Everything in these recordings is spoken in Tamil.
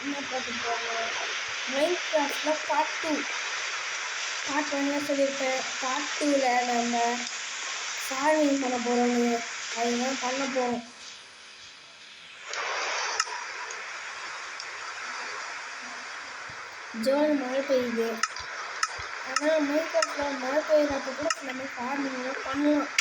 என்ன பார்க்க போகிறோம்? மைன்கிராஃப்டில் பார்ட் 2. பார்ட் 1 சொல்லியிருப்பேன். பார்ட் 2ல் நம்ம ஃபார்மிங் பண்ண போகிறோம்னு. அதுதான் பண்ண போகிறோம். ஜோன் மழை பெய்யுது. அதனால் மைன்கிராஃப்டில் மழை பெய்யுறப்ப கூட நம்ம ஃபார்மிங்லாம் பண்ணலாம்.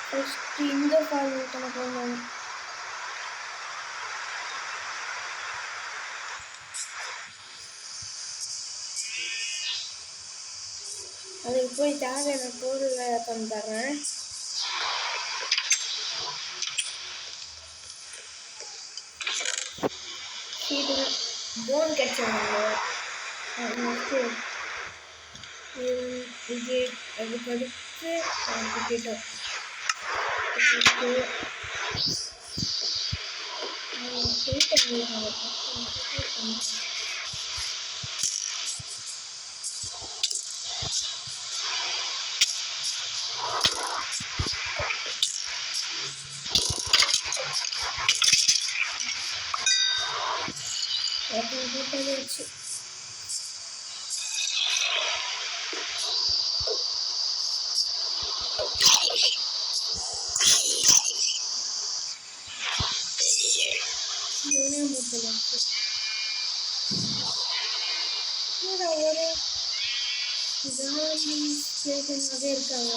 ஃபஸ்ட்டு இந்த ஃபார்மிங் பண்ண போகிறோம். அதுக்கு போய் தேவையான பொருளை தந்துடுறேன். இது போன் கிடைச்சாங்க. இது அதுக்கு அடுத்து கிட்டோம். வச்சு ஒரு இருக்காங்க.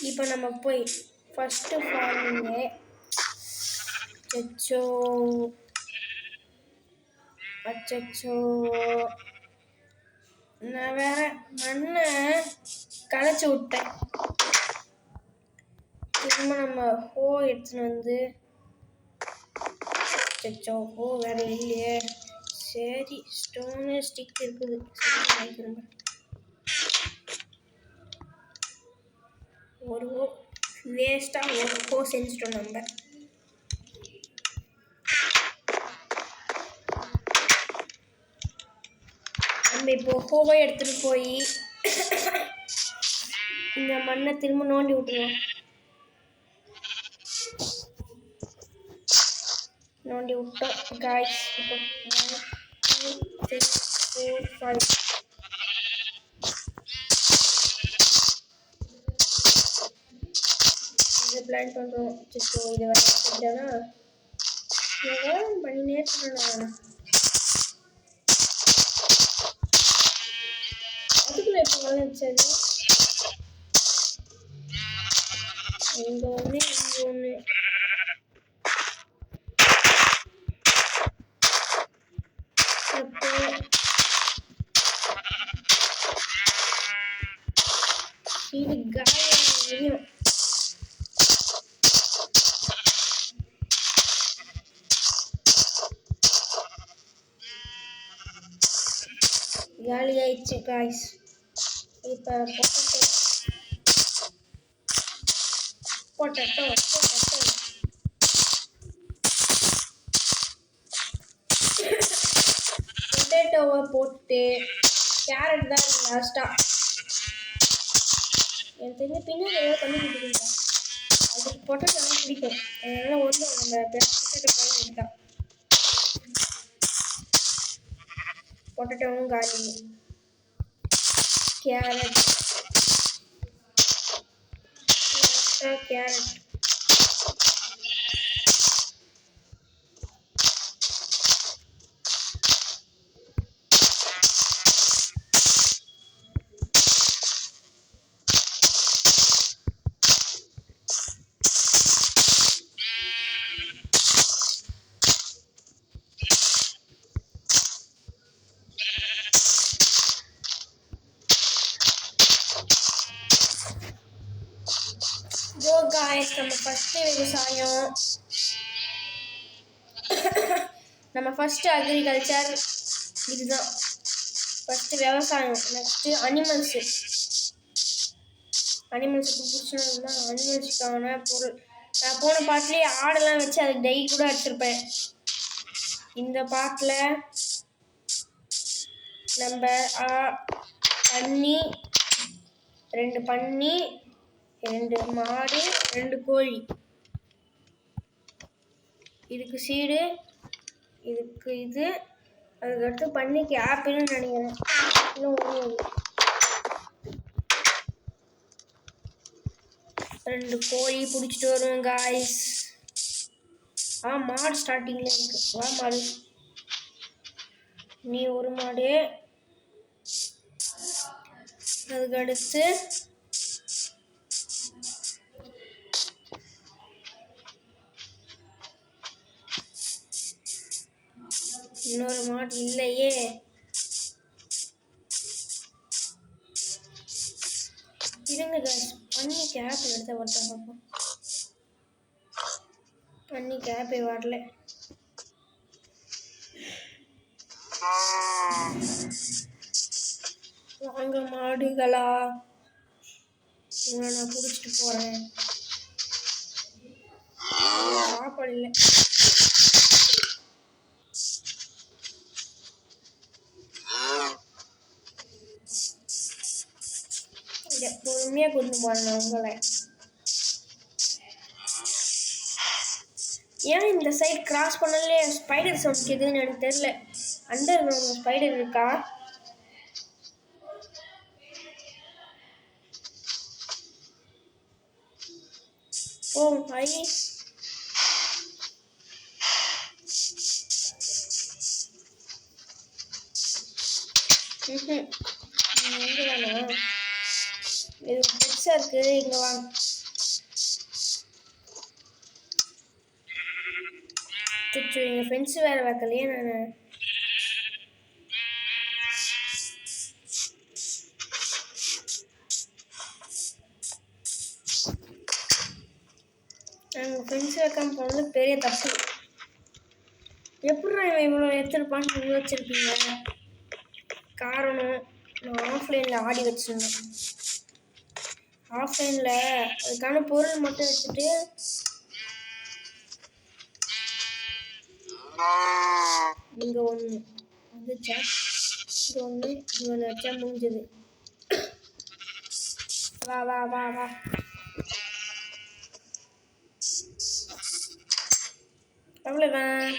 இப்போ நம்ம போய் ஃபஸ்ட்டு ஃபார்மிங்கு அச்சோ நான் வேற மண்ணை களைச்சி விட்டேன். திரும்ப நம்ம ஹோ எடுத்துன்னு வந்து ஹோ வேற இல்லையே. சரி ஸ்டோனு ஸ்டிக் இருக்குது. திரும்ப ஒரு ஹோ வேஸ்ட்டாக ஒரு ஹோ செஞ்சிட்டோம். நம்ம இப்போ ஹோவை எடுத்துகிட்டு போய் இந்த மண்ணை திரும்ப நோண்டி விட்டுருவோம். நோண்டி விட்டோம் காய்ஸ். இப்போ 1 2 3 4 5 இது பிளான் பண்ணுறோம். இது வேறு செஞ்சானா பண்ணினே இருக்கணும். அதுக்குள்ள இப்போ வளர்ச்சது இங்கே ஒன்று இங்கே ஒன்று. இது காயம் காலி ஆயிடுச்சு காய்ஸ். இப்போ பொட்டேட்டோ பொட்டேட்டோவை போட்டு கேரட் தான் லாஸ்ட்டாக எனக்கு தெரிஞ்ச பின்னாடி ஏதாவது பண்ணி கொடுத்துருக்கா. அதுக்கு பொட்டேட்டோலாம் பிடிக்கும். அதனால ஒன்று நம்ம பொட்டேட்டோ பண்ணி எடுத்தா பொட்டேட்டோவும் காலி. கேரட் guys, நம்ம ஃபர்ஸ்ட் விவசாயம் நம்ம ஃபர்ஸ்ட் அக்ரிகல்ச்சர் இதுதான், ஃபர்ஸ்ட் விவசாயம். நெக்ஸ்ட் அனிமல்ஸுக்கு பிடிச்சதுன்னா அனிமல்ஸுக்கான பொருள். நான் போன பாட்டிலேயே ஆடெல்லாம் வச்சு அதுக்கு டை கூட அடிச்சிருப்பேன். இந்த பாட்டில் நம்ம பன்னி, 2 பன்னி, 2 மாடு, 2 கோழி, இதுக்கு சீடு, இதுக்கு இது, அதுக்கடுத்து பன்னிக்கு ஆப்பிள்னு நினைக்கிறேன். இன்னும் 2 கோழி பிடிச்சிட்டு வருவோம் காய்ஸ். மாடு ஸ்டார்டிங்ல இருக்கு. வா மாடு, நீ ஒரு மாடு. அதுக்கடுத்து இன்னொரு மாடு இல்லையே. இருங்க காய்ஸ், பன்னிக்கு ஆப்பிள் எடுத்த பார்த்தா பார்ப்போம். பன்னிக்கு ஆப்பிள் வரல. வாங்க மாடுகளா, உங்களை நான் பிடிச்சிட்டு போறேன். சாப்பாடு இல்லை. பொறுமையா கொண்டு போறேன் உங்களை. ஏன் இந்த சைடு கிராஸ் பண்ணலே ஸ்பைடர் சவுண்ட் கேக்குதுன்னு எனக்கு தெரியல. அண்டர் கிரவுண்ட் ஸ்பைடர் இருக்கா? ஓ ஐ, இங்கதானா? இது பெருசா இருக்கு, இங்க வாங்க. இங்க ஃபென்ஸ் வேற வைக்கலையே நானு. நாங்கள் ஃபென்ஸ் வைக்காம போனது பெரிய தப்பு. எப்படி இவன் இவ்வளோ எடுத்துருப்பான்னு யோசிச்சிருப்பீங்க. காரணம், நான் ஆஃப்லைனில் ஆடி வச்சுருந்தேன். ஆஃப்லைனில் அதுக்கான பொருள் மட்டும் வச்சுட்டு இங்கே ஒன்று வந்துச்சா, இங்கே ஒன்று வச்சா முடிஞ்சது. வா வா வா வா. அவ்வளோதான்.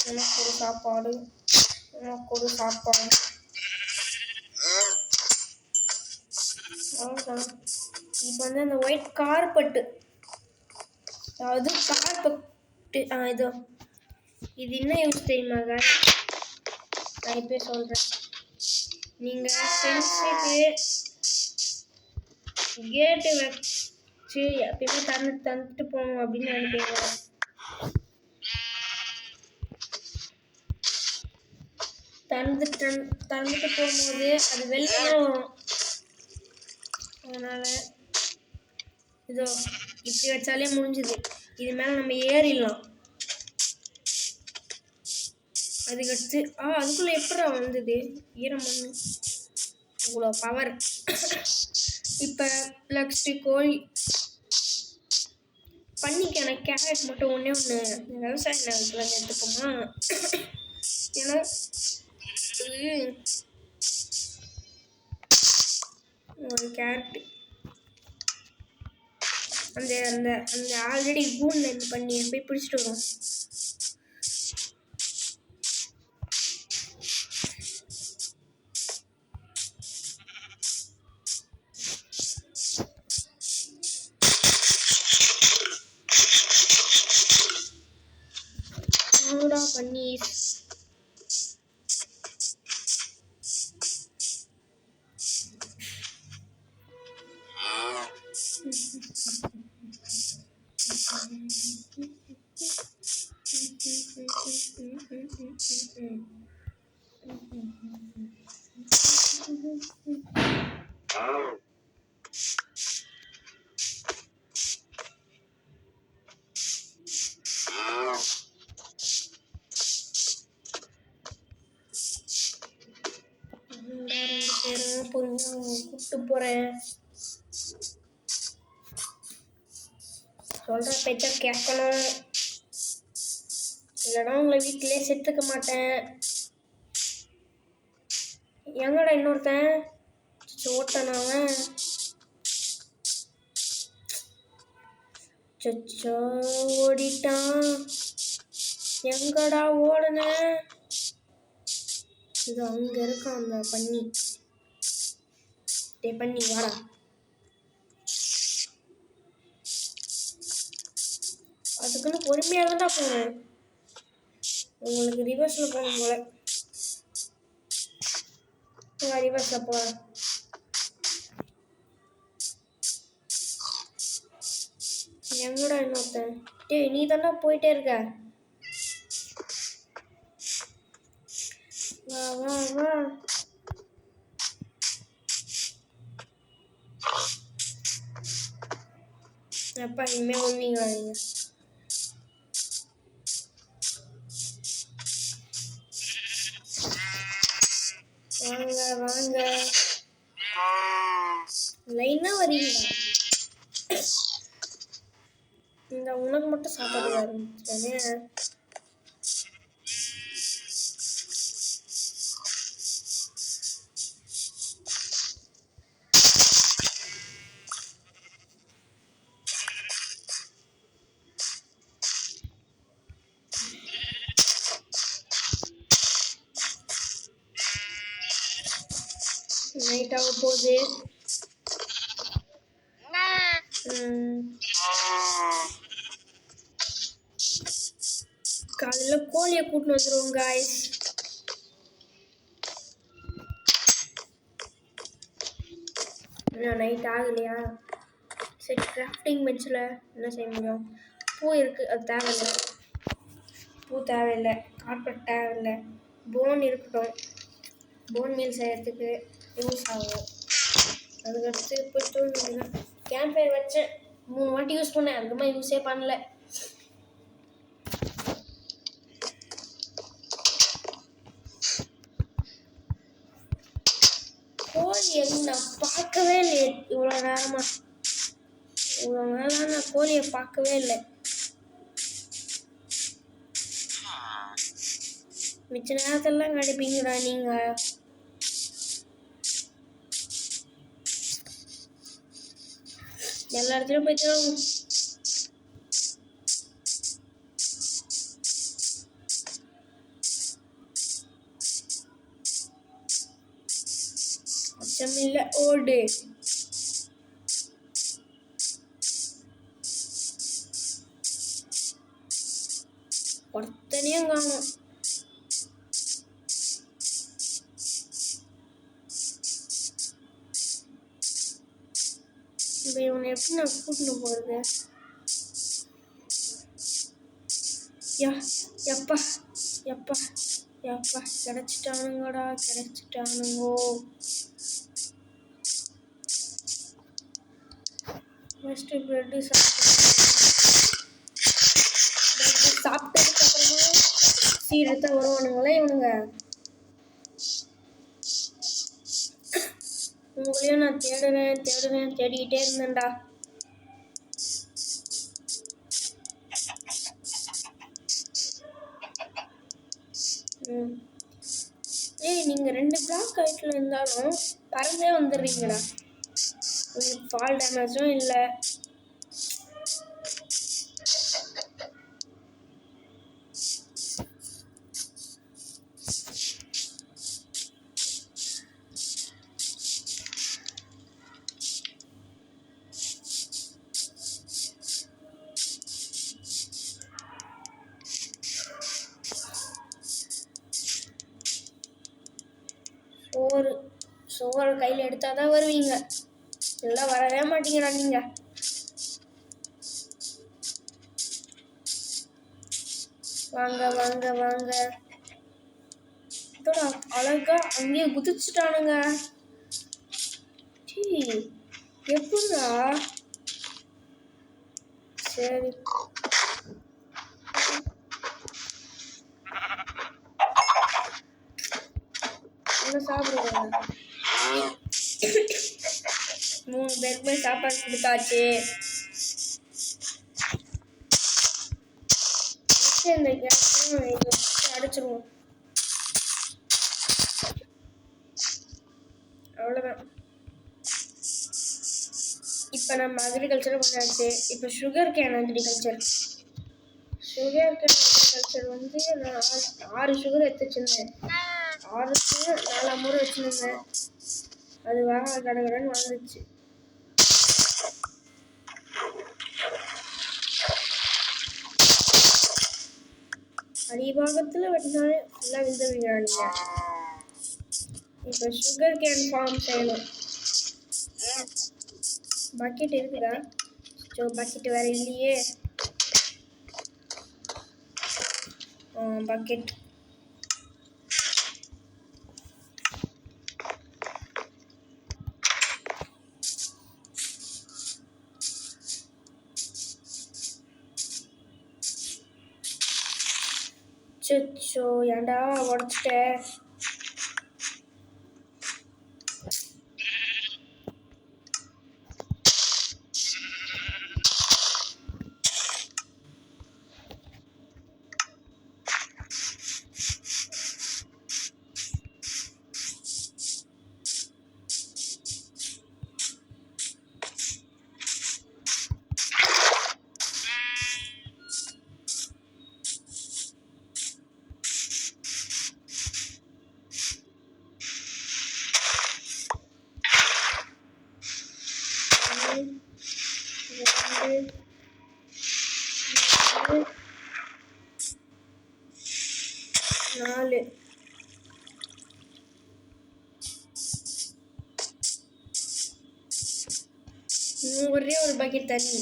எனக்கு ஒரு சாப்பாடு, எனக்கு ஒரு சாப்பாடு. அவ்வளோதான். இப்போ வந்து அந்த ஒயிட் கார்பெட்டு, அதாவது கார்பெட்டு, இது என்ன யூஸ் தெரியுமாங்க? நான் இப்போ சொல்கிறேன். நீங்கள் ஃப்ரெண்ட்ஸுக்கு கேட்டு வச்சு எப்பயுமே தந்துட்டு போகணும் அப்படின்னு நினைப்பீங்க. தந்துட்டு போகும்போது அது வெளியே வரும். அதனால இதோ இப்படி வச்சாலே முடிஞ்சுது. இது மேலே நம்ம ஏறிடலாம். அதுக்கடுத்து அதுக்குள்ளே எப்படா வந்தது ஈரம் பண்ணு, இவ்வளோ பவர். இப்போ நெக்ஸ்ட்டு கோழி. பன்னிக்கான கேரட் மட்டும் ஒன்று விவசாய நிலத்துல எடுத்துப்போமா? ஏன்னா ஒரு கேரட் அந்த அந்த அந்த ஆல்ரெடி கூண்டில் இருந்து பண்ணி போய் பிடிச்சிட்டு வரும். பன்னீர் பொறுமையாக கூப்பிட்டு போகிறேன். சொல்கிற பேச்ச கேட்கணும், இல்லைனா உங்களை வீட்டிலே சேர்த்துக்க மாட்டேன். எங்கடா இன்னொருத்தன் ஓட்டனவன்? சச்சோ ஓடிட்டான். எங்கடா ஓடுன? இது அங்க இருக்கான் அந்த பண்ணி. டே பண்ணி வாடா. அதுக்குன்னு பொறுமையாக தான் போகிறேன். உங்களுக்கு ரிவர்ஸில் போகணும் போல. ரிவர்ஸில் போகிறேன். எங்கடா இன்னொருத்தன்? டேய் நீ தானே போயிட்டே இருக்க. வா வா வா. அப்பா இனிமேல் வருவீங்களா நீங்க? வாங்க வாங்க, லைனா வரீங்களா? இந்த உனக்கு மட்டும் சாப்பாடு ஆரம்பிச்சானே. நைட் ஆக போகுது. காலையில் கோழியை கூட்டின்னு வந்துடுவோம் காய்ஸ். நைட் ஆகலையா? சரி, கிராஃப்டிங் பெஞ்சில் என்ன செய்ய முடியும்? பூ இருக்குது, அது தேவையில்லை. பூ தேவையில்லை, கார்பெட் தேவையில்லை. போன் இருக்கட்டும், போன் மீல் செய்கிறதுக்கு யூஸ் ஆகும். அதுக்கடுத்து போய் தூங்கினா கேம்ப் ஃபயர் வச்சேன். 3 வாட்டி யூஸ் பண்ணேன், அதுக்கப்புறமா யூஸே பண்ணல. கோழி எங்க நான் பார்க்கவே இல்லை. இவ்வளோ நேரமாக நான் கோழியை பார்க்கவே இல்லை. மிச்ச நேரத்திலலாம் கிடைப்பீங்கடா நீங்க. எல்லா இடத்துலையும் போயிட்டு அச்சமில்லை, ஓடு. ஒருத்தனையும் காணும். இப்போ இவனை எப்படி நான் கூட்டின்னு போகிறது? எப்பா எப்பா எப்பா கிடைச்சிட்டானுங்கடா, கிடைச்சிட்டானுங்கோ. ஃபஸ்ட்டு ப்ரெட்டு சாப்பிட்டதுக்கப்புறமா சீரத்தை வருவானுங்களே இவனுங்க. உங்களையும் நான் தேடிக்கிட்டே இருந்தேன்டா. ஏய், நீங்கள் 2 பிளாக் ஹைட்டில் இருந்தாலும் பறந்தே வந்துடுறீங்களா? உங்களுக்கு ஃபால் டேமேஜும் இல்லை. சோறு கையில் எடுத்தால் தான் வருவீங்க, எல்லாம் வரவே மாட்டீங்கடா நீங்கள். வாங்க வாங்க வாங்க. இதோட அழகா அங்கேயே குதிச்சுட்டானுங்க. எப்படா? சரி, என்ன சாப்பிடுவாங்க? பேருக்குமே சாப்பாடு கொடுத்தாச்சு. இந்த கேஸ் அடைச்சிருவோம். அவ்வளோதான். இப்போ நம்ம அக்ரிகல்ச்சரை பண்ணாச்சு. இப்போ சுகர் கேன் அக்ரிகல்ச்சர் வந்து நான் 6 சுகர் எடுத்து வச்சுருந்தேன். 6க்கு 4 முறை வச்சுருந்தேன். அது கடகடன்னு வந்துச்சு. அடிபாகத்தில் வெட்டினாலே ஃபுல்லாக விழுந்துருவீங்க. இப்போ சுகர் கேன் ஃபார்ம் செய்யணும். பக்கெட் இருக்குதா? பக்கெட் வேற இல்லையே. பக்கெட் சோ ஏன்டா உடச்சிட்டேன். ஒரே ஒரு பக்கெட் தண்ணி.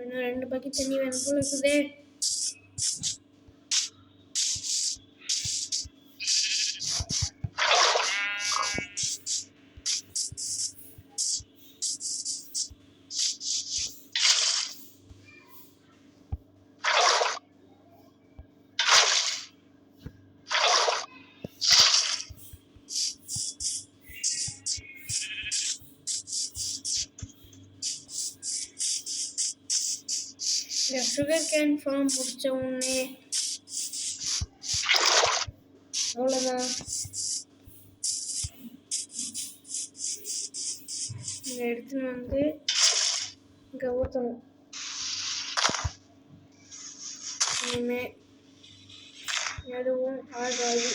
இன்னும் 2 பக்கெட் தண்ணி வேணும் போல இருக்குதே. சுகர் கேன் ஃபார்ம் முடிச்ச உடனே அவ்வளோதான். இதை எடுத்துன்னு வந்து இங்கே ஊற்றணும். இனிமே எதுவும் ஆகாது.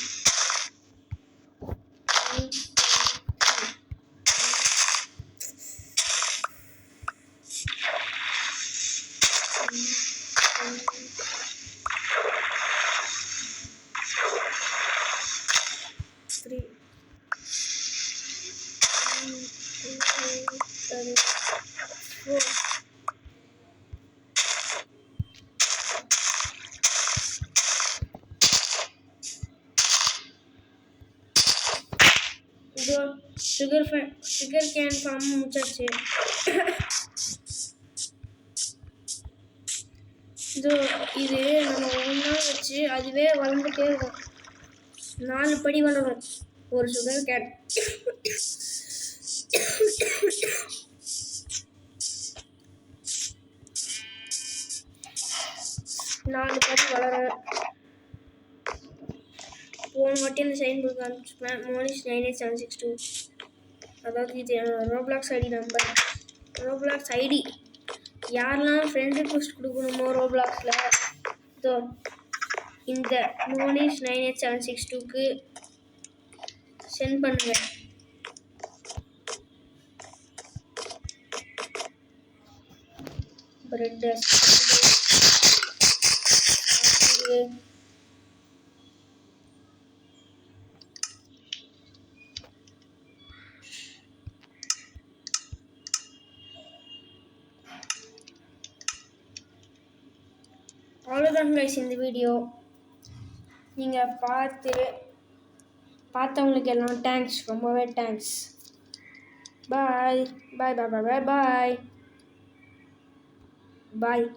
சுகர் கேன் ஃபார்ம் முடிச்சாச்சு. இது நம்ம ஒன்றா வச்சு அதுவே வளர்ந்துட்டே இருக்கும். 4 படி வளரும் ஒரு சுகர் கேன். 4 படி வளரும். போன வாட்டி அந்த சைன் புக் அனுப்பிச்சுப்பேன். மோனிஷ் 98762. அதாவது இது Roblox ID number. Roblox ID யாரெல்லாம் ஃப்ரெண்ட் ரிக்வெஸ்ட் கொடுக்கணுமோ ரோப்ளாக்ஸில் இதோ இந்த மோனிஷ் 98762க்கு சென்ட் பண்ணுங்க. பிரெட் அவ்வளோதான் கைஸ் இந்த வீடியோ. நீங்கள் பார்த்தவங்களுக்கு எல்லாம் தேங்க்ஸ், ரொம்பவே தேங்க்ஸ். பாய் பாய் பாய் பாய் பாய் பாய் பாய்